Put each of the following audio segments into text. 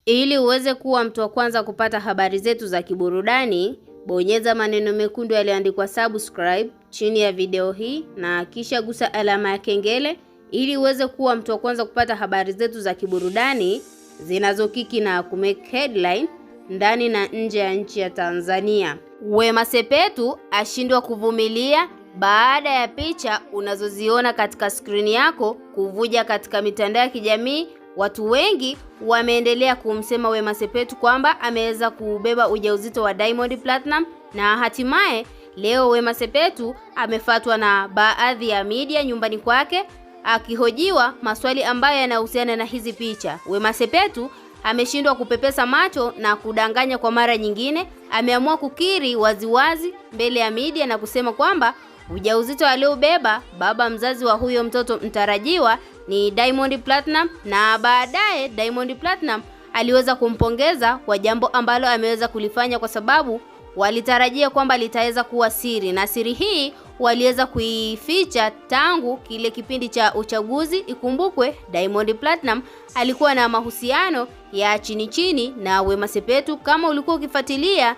Ili uweze kuwa mtu wa kwanza kupata habari zetu za kiburudani, bonyeza maneno mekundu yaliyoandikwa subscribe chini ya video hii na kisha gusa alama ya kengele ili uweze kuwa mtu wa kwanza kupata habari zetu za kiburudani zinazokiki na kumake headline ndani na nje ya nchi ya Tanzania. Wema Sepetu ashindwa kuvumilia baada ya picha unazoziona katika skrini yako kuvuja katika mitandao ya kijamii. Watu wengi wameendelea kumsema Wema Sepetu kwamba ameweza kubeba ujauzito wa Diamond Platinum, na hatimaye leo Wema Sepetu amefuatwa na baadhi ya media nyumbani kwake akihojiwa maswali ambayo yanahusiana na hizi picha. Wema Sepetu ameshindwa kupepesa macho na kudanganya kwa mara nyingine. Ameamua kukiri waziwazi mbele ya media na kusema kwamba ujauzito aliobeba baba mzazi wa huyo mtoto mtarajiwa ni Diamond Platinum, na baadaye Diamond Platinum aliweza kumpongeza kwa jambo ambalo ameweza kulifanya, kwa sababu walitarajia kwamba litaweza kuwa siri, na siri hii waliweza kuificha tangu kile kipindi cha uchaguzi. Ikumbukwe Diamond Platinum alikuwa na mahusiano ya chini chini na Wema Sepetu. Kama ulikuwa ukifuatilia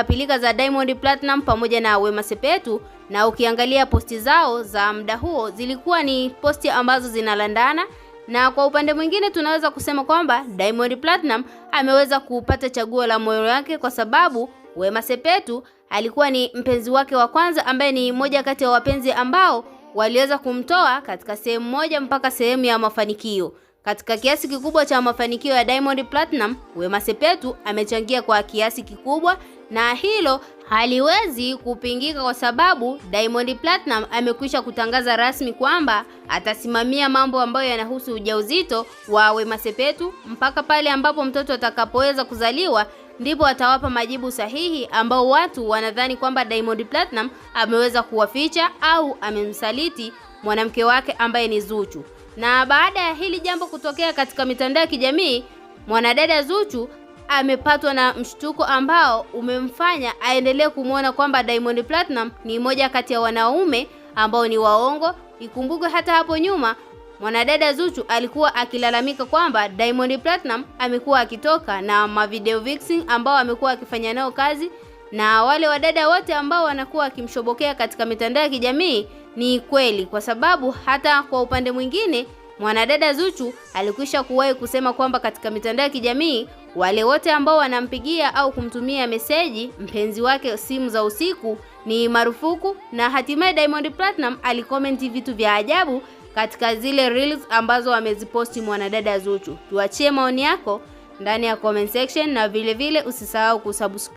pilika za Diamond Platinum pamoja na Wema Sepetu, na ukiangalia posti zao za muda huo zilikuwa ni posti ambazo zinalandana, na kwa upande mwingine tunaweza kusema kwamba Diamond Platinum ameweza kupata chaguo la moyo wake, kwa sababu Wema Sepetu alikuwa ni mpenzi wake wa kwanza, ambaye ni moja kati ya wapenzi ambao waliweza kumtoa katika sehemu moja mpaka sehemu ya mafanikio. Katika kiasi kikubwa cha mafanikio ya Diamond Platinum, Wema Sepetu amechangia kwa kiasi kikubwa, na hilo haliwezi kupingika kwa sababu Diamond Platinum amekwisha kutangaza rasmi kwamba atasimamia mambo ambayo yanahusu ujauzito wa Wema Sepetu mpaka pale ambapo mtoto atakapoweza kuzaliwa, ndipo atawapa majibu sahihi ambao watu wanadhani kwamba Diamond Platinum ameweza kuwaficha au amemsaliti mwanamke wake ambaye ni Zuchu. Na baada ya hili jambo kutokea katika mitandao ya kijamii, mwanadada Zuchu amepatwa na mshtuko ambao umemfanya aendelee kumuona kwamba Diamond Platinum ni moja kati ya wanaume ambao ni waongo. Ikumbuke hata hapo nyuma mwanadada Zuchu alikuwa akilalamika kwamba Diamond Platinum amekuwa akitoka na mavideo vixen ambao amekuwa akifanya nao kazi, na wale wadada wote ambao wanakuwa akimshobokea katika mitandao ya kijamii ni kweli, kwa sababu hata kwa upande mwingine mwanadada Zuchu alikwisha kuwahi kusema kwamba katika mitandao ya kijamii wale wote ambao wanampigia au kumtumia meseji mpenzi wake simu za usiku ni marufuku, na hatimaye Diamond Platinum alikomenti vitu vya ajabu katika zile reels ambazo ameziposti mwanadada Zuchu. Tuachie maoni yako ndani ya comment section, na vile usisahau kusubscribe.